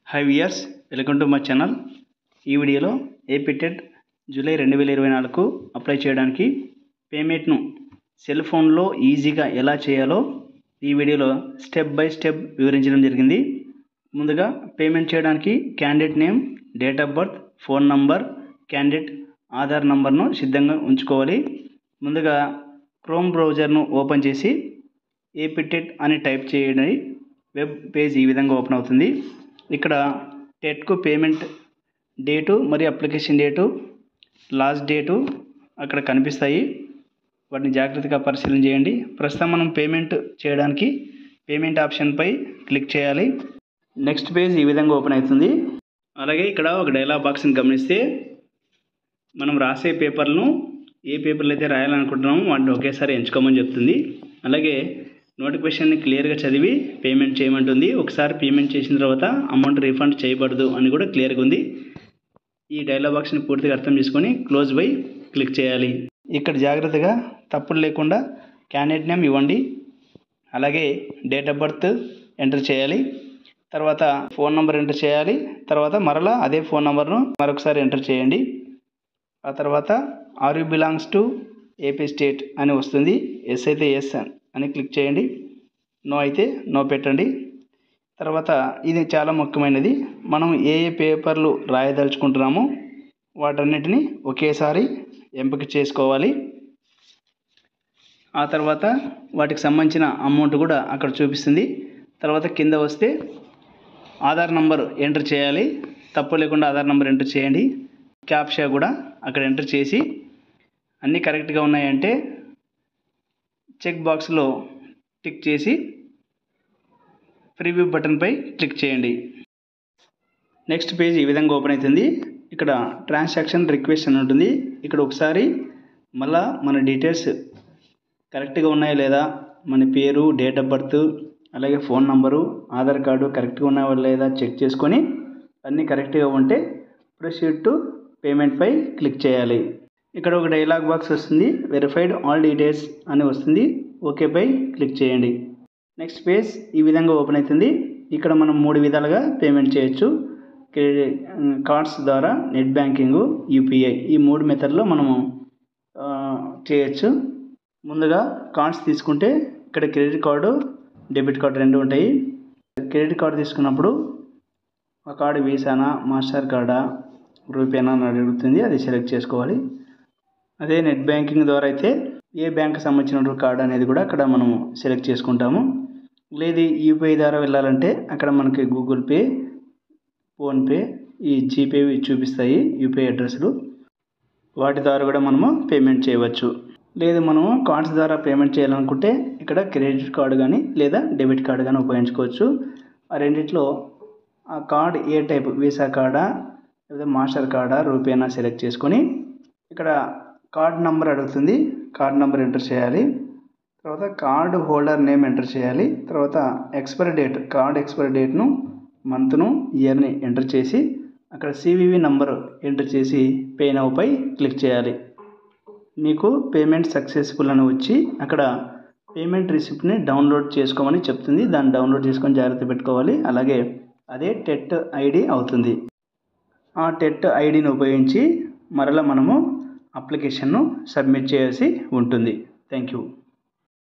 Hi viewers, welcome to my channel. ఈ వీడియోలో AP TET July 2024 apply చేయడానికి పేమెంట్ను cell ఫోన్లో ఈజీగా ఎలా చేయాలో ఈ వీడియోలో స్టెప్ బై స్టెప్ వివరించడం జరిగింది. ముందుగా పేమెంట్ చేయడానికి candidate name, date of birth, phone number, candidate Aadhaar నంబర్ను సిద్ధంగా ఉంచుకోవాలి. ముందుగా క్రోమ్ బ్రౌజర్ను ఓపెన్ చేసి ఏపీ టెట్ అని టైప్ చేయండి. వెబ్ పేజ్ ఈ విధంగా ఓపెన్ అవుతుంది. ఇక్కడ టెట్కు పేమెంట్ డేటు మరియు అప్లికేషన్ డేటు, లాస్ట్ డేటు అక్కడ కనిపిస్తాయి. వాటిని జాగ్రత్తగా పరిశీలన చేయండి. ప్రస్తుతం మనం పేమెంట్ చేయడానికి పేమెంట్ ఆప్షన్పై క్లిక్ చేయాలి. నెక్స్ట్ పేజ్ ఈ విధంగా ఓపెన్ అవుతుంది. అలాగే ఇక్కడ ఒక డైలాగ్ బాక్స్ని గమనిస్తే మనం రాసే పేపర్లను ఏ పేపర్లు అయితే రాయాలనుకుంటున్నామో వాటిని ఒకేసారి ఎంచుకోమని చెప్తుంది. అలాగే నోటిఫికేషన్ని క్లియర్గా చదివి పేమెంట్ చేయమంటుంది. ఒకసారి పేమెంట్ చేసిన తర్వాత అమౌంట్ రీఫండ్ చేయబడదు అని కూడా క్లియర్గా ఉంది. ఈ డైలాగ్ బాక్స్ని పూర్తిగా అర్థం చేసుకొని క్లోజ్ బై క్లిక్ చేయాలి. ఇక్కడ జాగ్రత్తగా తప్పులు లేకుండా క్యాండిడేట్ నేమ్ ఇవ్వండి. అలాగే డేట్ ఆఫ్ బర్త్ ఎంటర్ చేయాలి. తర్వాత ఫోన్ నెంబర్ ఎంటర్ చేయాలి. తర్వాత మరలా అదే ఫోన్ నెంబర్ను మరొకసారి ఎంటర్ చేయండి. ఆ తర్వాత are you belongs to AP state అని వస్తుంది. ఎస్ అయితే ఎస్ అని క్లిక్ చేయండి. నో అయితే నో పెట్టండి. తర్వాత ఇది చాలా ముఖ్యమైనది. మనం ఏ పేపర్లు రాయదలుచుకుంటున్నామో వాటన్నిటిని ఒకేసారి ఎంపిక చేసుకోవాలి. ఆ తర్వాత వాటికి సంబంధించిన అమౌంట్ కూడా అక్కడ చూపిస్తుంది. తర్వాత కింద వస్తే ఆధార్ నంబర్ ఎంటర్ చేయాలి. తప్పు లేకుండా ఆధార్ నంబర్ ఎంటర్ చేయండి. క్యాప్షా కూడా అక్కడ ఎంటర్ చేసి అన్నీ కరెక్ట్గా ఉన్నాయంటే చెక్ బాక్స్లో టిక్ చేసి ప్రివ్యూ బటన్పై క్లిక్ చేయండి. నెక్స్ట్ పేజ్ ఈ విధంగా ఓపెన్ అవుతుంది. ఇక్కడ ట్రాన్సాక్షన్ రిక్వెస్ట్ అని ఉంటుంది. ఇక్కడ ఒకసారి మళ్ళా మన డీటెయిల్స్ కరెక్ట్గా ఉన్నాయా లేదా, మన పేరు, డేట్ ఆఫ్ బర్త్, అలాగే ఫోన్ నంబరు, ఆధార్ కార్డు కరెక్ట్గా ఉన్నాయా లేదా చెక్ చేసుకొని అన్నీ కరెక్ట్గా ఉంటే ప్రొసీడ్ టు పేమెంట్పై క్లిక్ చేయాలి. ఇక్కడ ఒక డైలాగ్ బాక్స్ వస్తుంది. వెరిఫైడ్ ఆల్ డీటెయిల్స్ అని వస్తుంది. ఓకేపై క్లిక్ చేయండి. నెక్స్ట్ పేజ్ ఈ విధంగా ఓపెన్ అవుతుంది. ఇక్కడ మనం 3 విధాలుగా పేమెంట్ చేయొచ్చు. కార్డ్స్ ద్వారా, నెట్ బ్యాంకింగ్, యూపీఐ, ఈ 3 మెథడ్లో మనము చేయొచ్చు. ముందుగా కార్డ్స్ తీసుకుంటే ఇక్కడ క్రెడిట్ కార్డు, డెబిట్ కార్డు 2 ఉంటాయి. క్రెడిట్ కార్డు తీసుకున్నప్పుడు ఆ కార్డు వీసానా, మాస్టర్ కార్డా, రూపేనా అని అడుగుతుంది. అది సెలెక్ట్ చేసుకోవాలి. అదే నెట్ బ్యాంకింగ్ ద్వారా అయితే ఏ బ్యాంక్ సంబంధించిన కార్డు అనేది కూడా అక్కడ మనం సెలెక్ట్ చేసుకుంటాము. లేదు యూపీఐ ద్వారా వెళ్ళాలంటే అక్కడ మనకి గూగుల్ పే, ఫోన్పే, ఈ జీపే చూపిస్తాయి యూపీఐ అడ్రస్లు. వాటి ద్వారా కూడా మనము పేమెంట్ చేయవచ్చు. లేదు మనము కార్డ్స్ ద్వారా పేమెంట్ చేయాలనుకుంటే ఇక్కడ క్రెడిట్ కార్డు కానీ లేదా డెబిట్ కార్డు కానీ ఉపయోగించుకోవచ్చు. ఆ రెండిట్లో ఆ కార్డ్ ఏ టైప్, వీసా కార్డా లేదా మాస్టర్ కార్డా, రూపేనా సెలెక్ట్ చేసుకొని ఇక్కడ కార్డ్ నెంబర్ అడుగుతుంది. కార్డ్ నెంబర్ ఎంటర్ చేయాలి. తర్వాత కార్డు హోల్డర్ నేమ్ ఎంటర్ చేయాలి. తర్వాత ఎక్స్పైరీ డేట్, కార్డ్ ఎక్స్పైరీ డేట్ను, మంత్ను, ఇయర్ని ఎంటర్ చేసి అక్కడ సివివి నంబర్ ఎంటర్ చేసి పే నౌపై క్లిక్ చేయాలి. మీకు పేమెంట్ సక్సెస్ఫుల్ అని వచ్చి అక్కడ పేమెంట్ రిసిప్ట్ని డౌన్లోడ్ చేసుకోమని చెప్తుంది. దాన్ని డౌన్లోడ్ చేసుకొని జాగ్రత్త పెట్టుకోవాలి. అలాగే అదే టెట్ ఐడి అవుతుంది. ఆ టెట్ ఐడిని ఉపయోగించి మరలా మనము అప్లికేషన్ను సబ్మిట్ చేయాల్సి ఉంటుంది. Thank you.